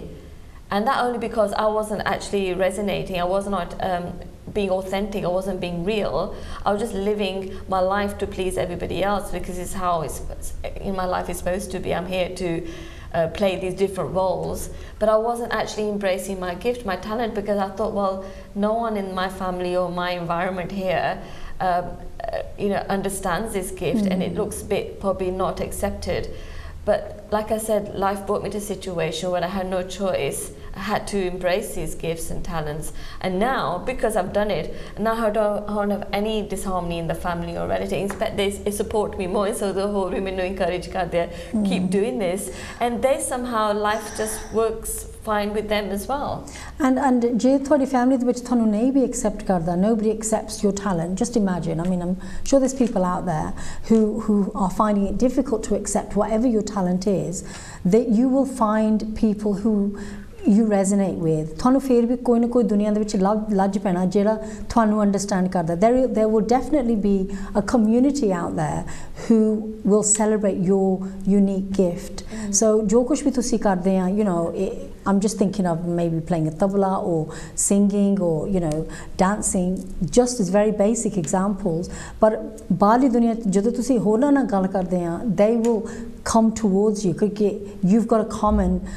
and that only because I wasn't actually resonating. I was not being authentic. I wasn't being real. I was just living my life to please everybody else because it's how it's in my life is supposed to be. I'm here to play these different roles, but I wasn't actually embracing my gift, my talent, because I thought, well, no one in my family or my environment here you know, understands this gift, and it looks a bit probably not accepted. But like I said, life brought me to a situation where I had no choice. I had to embrace these gifts and talents. And now, because I've done it, now I don't have any disharmony in the family or relatives. In fact, they support me more, so the whole women encourage keep doing this. And they somehow, life just works fine with them as well. And je thodi family de vich thanu nahi bhi accept karda, nobody accepts your talent. Just imagine, I mean, I'm sure there's people out there who are finding it difficult to accept whatever your talent is, that you will find people who you resonate with. Thanu fir bhi koi na koi duniya de vich laj pena jehda thanu understand karda. There will definitely be a community out there who will celebrate your unique gift. So jo kuch bhi tusi karde hain, you know, I'm just thinking of maybe playing a tabla or singing or, you know, dancing, just as very basic examples. But baali duniya jadon tusi hona na gal karde hain, they will come towards you because you've got a common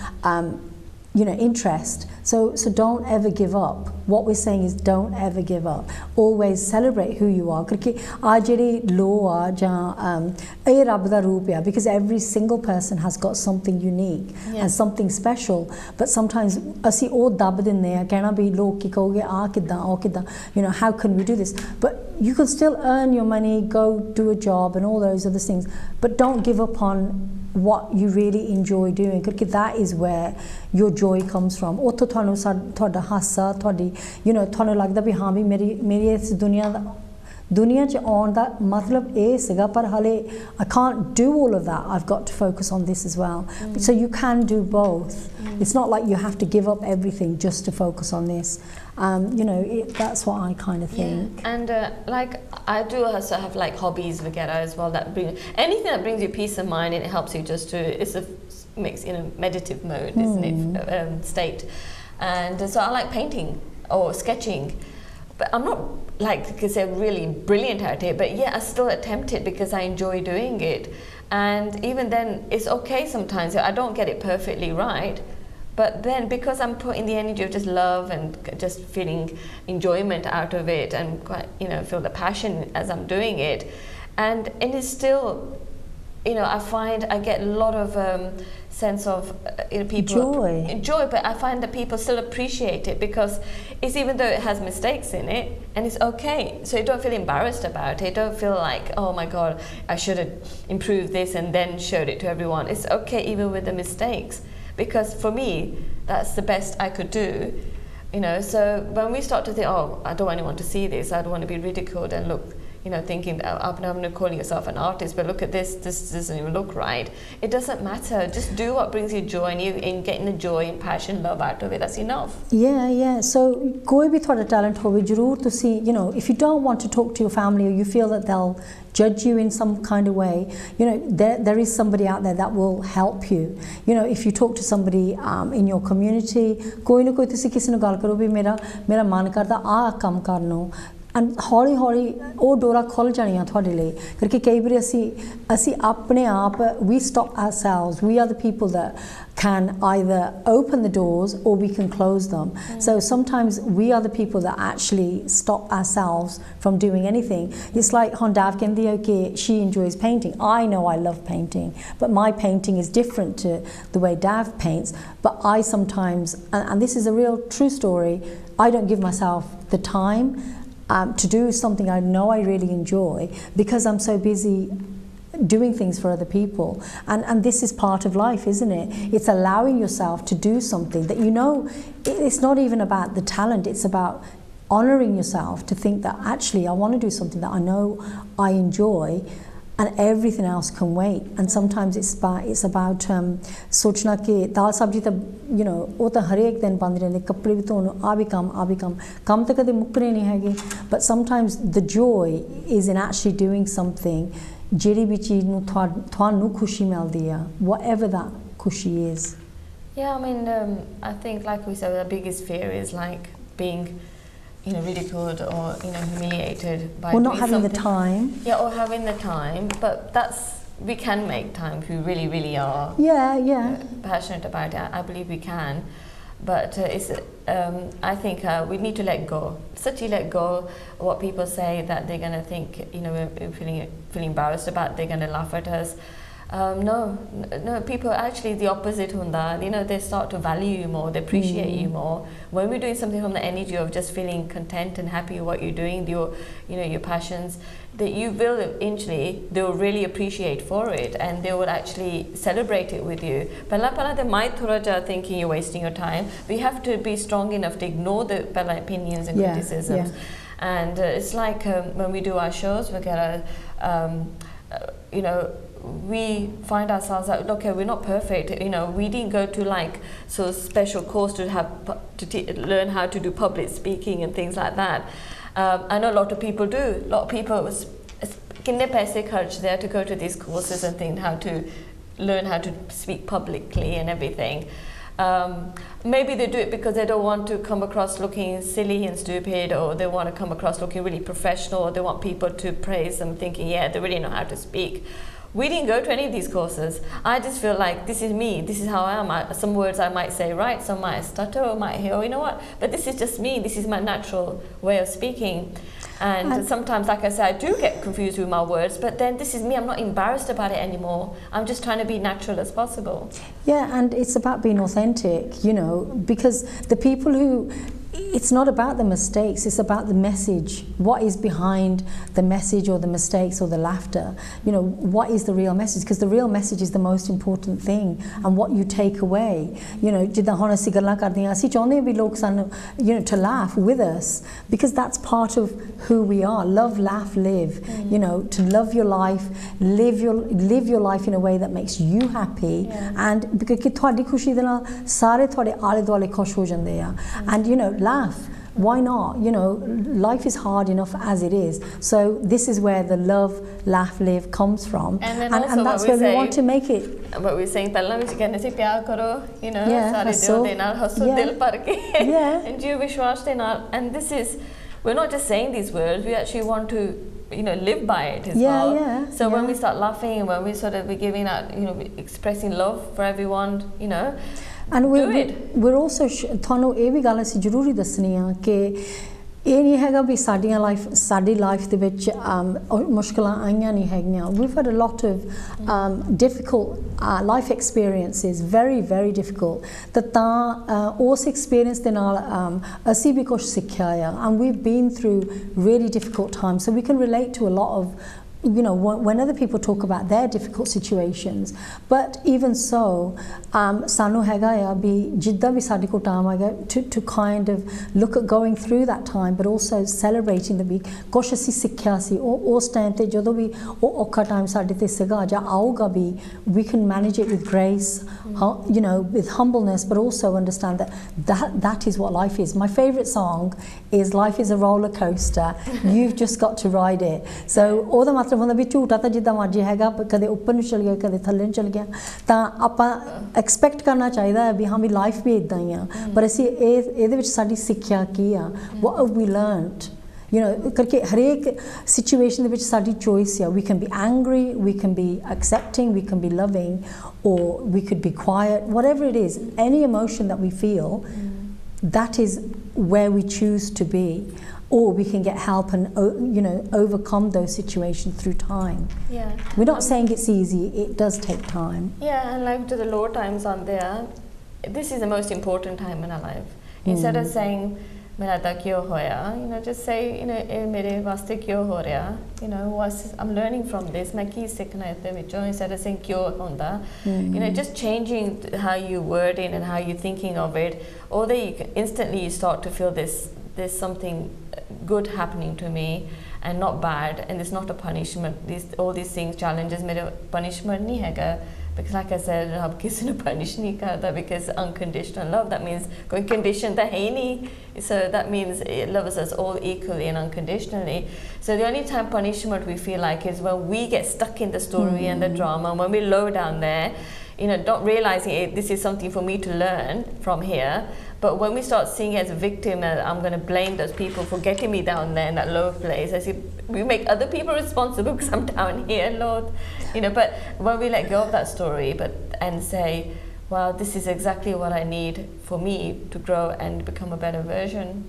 you know, interest. So don't ever give up. What we're saying is don't ever give up. Always celebrate who you are. Because every single person has got something unique and something special. But sometimes asi all dabbed in there, you know, how can we do this? But you can still earn your money, go do a job and all those other things. But don't give up on what you really enjoy doing, because that is where your joy comes from. Utho thanu thoda hassa thodi, you know, thanu lagda bhi haan bhi meri is duniya ch aun da matlab eh siga, par hale I can't do all of that. I've got to focus on this as well. So you can do both. It's not like you have to give up everything just to focus on this. You know, that's what I kind of think. And like I do also have like hobbies as well that bring anything that brings you peace of mind, and it helps you just to, it's a mix in a meditative mode, isn't it, state. And so I like painting or sketching, but I'm not like because they're really brilliant at it, but yeah, I still attempt it because I enjoy doing it. And even then it's okay sometimes I don't get it perfectly right. But then, because I'm putting the energy of just love and just feeling enjoyment out of it, and quite, you know, feel the passion as I'm doing it, and it is still, you know, I find I get a lot of sense of you know, people joy, but I find that people still appreciate it because it's, even though it has mistakes in it, and it's okay, so you don't feel embarrassed about it. You don't feel like, oh my God, I should have improved this and then showed it to everyone. It's okay even with the mistakes. Because for me, that's the best I could do, you know. So when we start to think, oh, I don't want anyone to see this, I don't want to be ridiculed and look, thinking that I'm going to call yourself an artist, but look at this doesn't even look right. It doesn't matter. Just do what brings you joy, and in getting the joy and passion, love out of it, that's enough. Yeah. So koi bhi thoda talent howe jarur tusi, if you don't want to talk to your family, or you feel that they'll judge you in some kind of way, there is somebody out there that will help you. If you talk to somebody in your community, koi na koi tusi kisi nu gal karo bhi mera man karda aa kam karno, and हौली हौली वो डोरा खुल जानियां थोड़े लिए क्योंकि कई बार असी अपने आप we stop ourselves. We are the people that can either open the doors or we can close them. So sometimes we are the people that actually stop ourselves from doing anything. It's like Hondav kendi okay, she enjoys painting. I know I love painting, but my painting is different to the way Dav paints. But I sometimes, and this is a real true story, I don't give myself the time to do something I know I really enjoy because I'm so busy doing things for other people. And this is part of life, isn't it? It's allowing yourself to do something that it's not even about the talent, it's about honouring yourself to think that actually I want to do something that I know I enjoy, and everything else can wait. And sometimes it's about sochna ke dal sabji ta wo ta har ek din band rehde, kapde bhi dhone, aa bhi kam ta kade mukne nahi hege. But sometimes the joy is in actually doing something jehdi bhi cheez nu thwanu khushi mildi hai, whatever that khushi is. Yeah, I mean, I think like we said, the biggest fear is like being ridiculed or humiliated by not having the time. Yeah, or having the time, but we can make time if we really, really are. Yeah. Passionate about it. I believe we can, but I think we need to let go. Such let go of what people say that they're going to think. We're feeling embarrassed about. They're going to laugh at us. No, people actually the opposite hunda. They start to value you more, they appreciate you more. When we're doing something from the energy of just feeling content and happy with what you're doing, your passions, that you will eventually, they will really appreciate for it, and they will actually celebrate it with you. Pala they might thinking you're wasting your time. We have to be strong enough to ignore the opinions and criticisms. Yeah. And it's like when we do our shows, we get we find ourselves that okay, we're not perfect. We didn't go to special course to learn how to do public speaking and things like that. I know a lot of people do. A lot of people kinne paise kharch there to go to these courses and think how to learn how to speak publicly and everything. Maybe they do it because they don't want to come across looking silly and stupid, or they want to come across looking really professional, or they want people to praise them thinking, yeah, they really know how to speak. We didn't go to any of these courses. I just feel like this is me, this is how I am. Some words I might say right, some might stutter, or might hear, you know what, but this is just me, this is my natural way of speaking. And sometimes, like I said, I do get confused with my words, but then this is me, I'm not embarrassed about it anymore. I'm just trying to be natural as possible. Yeah, and it's about being authentic, because the people who, it's not about the mistakes, it's about the message. What is behind the message or the mistakes or the laughter? What is the real message? Because the real message is the most important thing, and what you take away. Jidda hon assi gallan karde ha, assi chaਹੁੰਦੇ ਵੀ ਲੋਕ ਸਾਨੂੰ to laugh with us, because that's part of who we are. Love, laugh, live. To love your life, live your life in a way that makes you happy, and because ਤੁਹਾਡੀ ਖੁਸ਼ੀ ਦੇ ਨਾਲ ਸਾਰੇ ਤੁਹਾਡੇ ਆਲੇ ਦੁਆਲੇ ਖੁਸ਼ ਹੋ ਜਾਂਦੇ ਆ. And laugh. Why not? Life is hard enough as it is. So this is where the love, laugh, live comes from, and that's where we want to make it. But we're saying pehla vich kehne se pyar karo, sare dil de naal hasso dil par ke, and jiyo vishwas de naal. And this is, we're not just saying these words, we actually want to live by it as well. So when we start laughing, when we sort of be giving out, expressing love for everyone, and we're also ਤੁਹਾਨੂੰ ਇਹ ਵੀ ਗੱਲ ਅਸੀਂ ਜ਼ਰੂਰੀ ਦੱਸਣੀ ਆ ਕਿ ਇਹ ਨਹੀਂ ਹੈਗਾ ਵੀ ਸਾਡੀ ਲਾਈਫ ਦੇ ਵਿੱਚ ਮੁਸ਼ਕਲਾਂ ਆਈਆਂ ਨਹੀਂ ਹੈਗੀਆਂ. We've had a lot of difficult life experiences, very, very difficult, ਤਾਂ ਉਸ experience ਦੇ ਨਾਲ ਅਸੀਂ ਵੀ ਕੁਝ ਸਿੱਖਿਆ ਆ, and we've been through really difficult times, so we can relate to a lot of you know, when other people talk about their difficult situations, but even so, sanu hega ya bhi jidda bhi sadi ko time aaga to kind of look at going through that time, but also celebrating the week. Kuch assi sikhya si us time te jado bhi okha time sade te siga ja auga bhi, we can manage it with grace, you know, with humbleness, but also understand that is what life is. My favorite song is "Life is a roller coaster. You've just got to ride it." So all the ਹੁੰਦਾ ਵੀ ਝੂਟਾ ਤਾਂ ਜਿੱਦਾਂ ਮਰਜੀ ਹੈਗਾ, ਕਦੇ ਉੱਪਰ ਨੂੰ ਚਲ ਗਿਆ, ਕਦੇ ਥੱਲੇ ਨੂੰ ਚਲ ਗਿਆ, ਤਾਂ ਆਪਾਂ ਐਕਸਪੈਕਟ ਕਰਨਾ ਚਾਹੀਦਾ ਹੈ ਵੀ ਹਾਂ ਵੀ ਲਾਈਫ ਵੀ ਇਦਾਂ ਹੀ ਆ, ਪਰ ਅਸੀਂ ਇਹਦੇ ਵਿੱਚ ਸਾਡੀ ਸਿੱਖਿਆ ਕੀ ਆ, what have we learned, you know, ਕਰਕੇ ਹਰੇਕ ਸਿਚੁਏਸ਼ਨ ਦੇ ਵਿੱਚ ਸਾਡੀ ਚੋਇਸ ਆ. We can be angry, we can be accepting, we can be loving, or we could be quiet, whatever it is, any emotion that we feel, that is where we choose to be. Or we can get help and, you know, overcome those situations through time. Yeah. We're not saying it's easy, it does take time. Yeah, and like to the low times on there, this is the most important time in our life. Instead of saying, mera ta kyo hoya, you know, just say, you know, mere vaste kyo ho reha, you know, I'm learning from this, main ki sikhna hai ite vichon, instead of saying kyo honda, you know, just changing how you word it and how you're thinking of it, or that you can instantly start to feel there's something good happening to me and not bad, and it's not a punishment. All these things, challenges, mere punishment nahi hai, because like I said, Rab kisi nu punish nahi karta, because unconditional love, that means koi condition ta hai nahi, so that means it loves us all equally and unconditionally. So the only time punishment we feel like is when we get stuck in the story and the drama, when we're low down there, you know, not realizing this is something for me to learn from here. But when we start seeing it as a victim, I'm going to blame those people for getting me down there in that low place. I see, we make other people responsible because I'm down here, Lord. You know, but when we let go of that story, and say, wow, this is exactly what I need for me to grow and become a better version.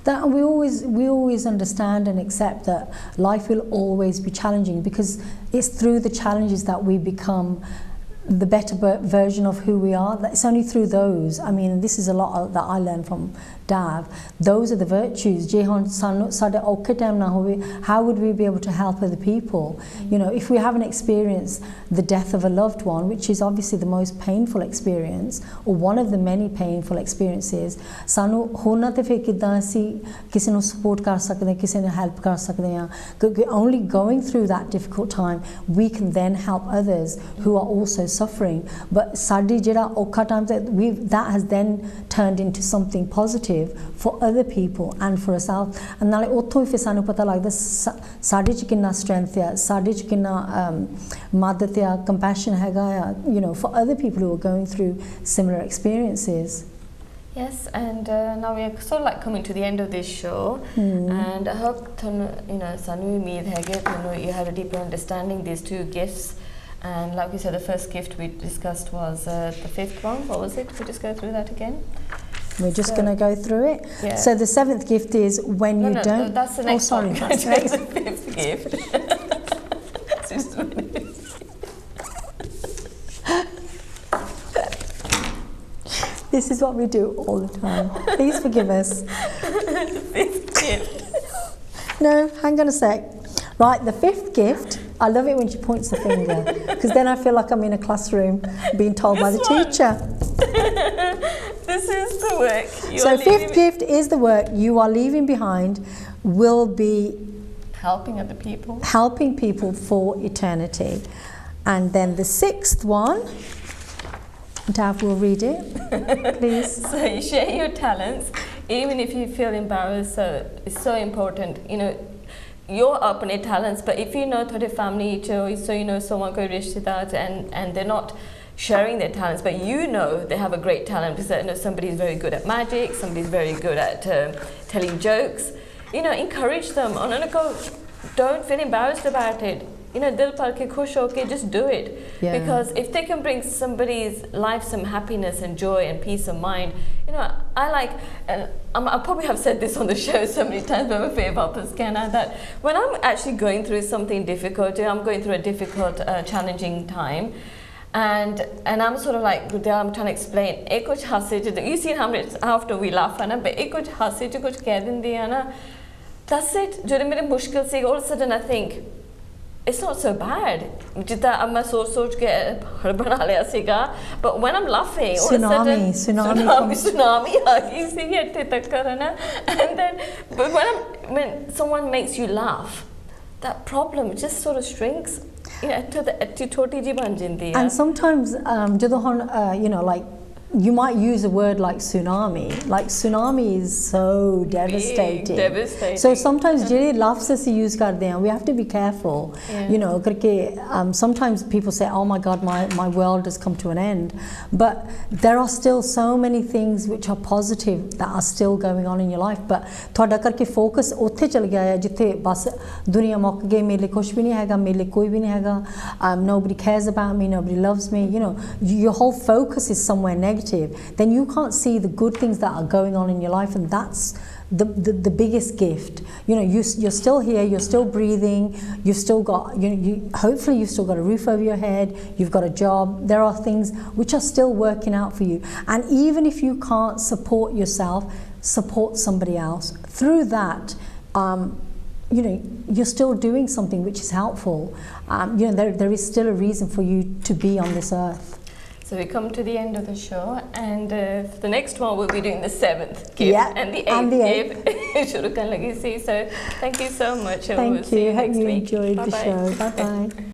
That we always understand and accept that life will always be challenging, because it's through the challenges that we become the better version of who we are. It's only through those. I mean, this is a lot that I learned from Dav. Those are the virtues. How would we be able to help other people? You know, if we haven't experienced the death of a loved one, which is obviously the most painful experience, or one of the many painful experiences, sanu hona te fe kiddaं asi kisi nu support kar sakde, kisi nu help kar sakde ha. Only going through that difficult time, we can then help others who are also suffering. But sadi jehda okha time that has then turned into something positive for other people and for ourselves. And naale utthon hi fir sanu pata lagda sade ch kinna strength ya, sade ch kinna madat ya, compassion hega ya, you know, for other people who are going through similar experiences. Yes, and now we are sort of like coming to the end of this show, and I hope you know, sanu umeed hai ki you have a deeper understanding these two gifts. And like we said, the first gift we discussed was the fifth one. What was it? Could we just go through that again? We're just going to go through it. Yeah. So the seventh gift is when you don't. That's the next. Oh, sorry. One. That's the next. The fifth gift. Just a minute. This is what we do all the time. Please forgive us. Fifth gift. No, hang on a sec. Right, the fifth gift. I love it when she points the finger, because then I feel like I'm in a classroom being told by the teacher. This is the work. So fifth gift is the work you are leaving behind, will be helping other people. Helping people for eternity. And then the sixth one, Dav will read it, please. So you share your talents, even if you feel embarrassed. So it's so important, you know, your apne talents, but if you know thode family so you know someone koi rishtedar and they're not sharing their talents, but you know they have a great talent, because you know somebody's very good at magic, somebody's very good at telling jokes, you know, encourage them. Don't feel embarrassed about it. You know, dil par ke khush ho ke just do it. Yeah. Because if they can bring somebody's life some happiness and joy and peace of mind, you know, I probably have said this on the show so many times, but I'm afraid about this, that when I'm actually going through something difficult, I'm going through a difficult, challenging time, and I'm sort of like, I'm trying to explain, you see how often we laugh, but that's it. All of a sudden I think, it's not so bad. जितना अब मैं सोच के बना लिया सीगा, but when I'm laughing, tsunami आ गई सी इतने तक करना, and then but when someone makes you laugh, that problem just sort of shrinks. Yeah, to छोटी जी बन जाती है. And sometimes ਜਦੋਂ ਹੁਣ you know, like you might use a word like tsunami. Like tsunami is so devastating. Devastating. So sometimes ਜਿਹੜੇ ਲਫ਼ਜ਼ ਅਸੀਂ use ਕਰਦੇ ਹਾਂ, we have to be careful. Yeah. You know, ਕਰਕੇ sometimes people say, oh my God, my world has come to an end. But there are still so many things which are positive that are still going on in your life. But ਤੁਹਾਡਾ ਕਰਕੇ focus ਉੱਥੇ ਚਲ ਗਿਆ ਹੈ ਜਿੱਥੇ ਬਸ ਦੁਨੀਆ ਮੁੱਕ ਗਈ, ਮੇਰੇ ਲਈ ਕੁਝ ਵੀ ਨਹੀਂ ਹੈਗਾ, ਮੇਰੇ ਲਈ ਕੋਈ ਵੀ ਨਹੀਂ ਹੈਗਾ, nobody cares about me, nobody loves me. You know, your whole focus is somewhere negative. Then you can't see the good things that are going on in your life, and that's the biggest gift. You know, you're still here, you're still breathing, you've still got, hopefully you've still got a roof over your head, you've got a job, there are things which are still working out for you. And even if you can't support yourself, support somebody else. Through that, you know, you're still doing something which is helpful. You know, there is still a reason for you to be on this earth. So we come to the end of the show, and the next one we'll be doing the 7th gift and the 8th gift. शुरू करने लगी सी. So thank you so much. Thank you. Hope you enjoyed the show. Bye bye.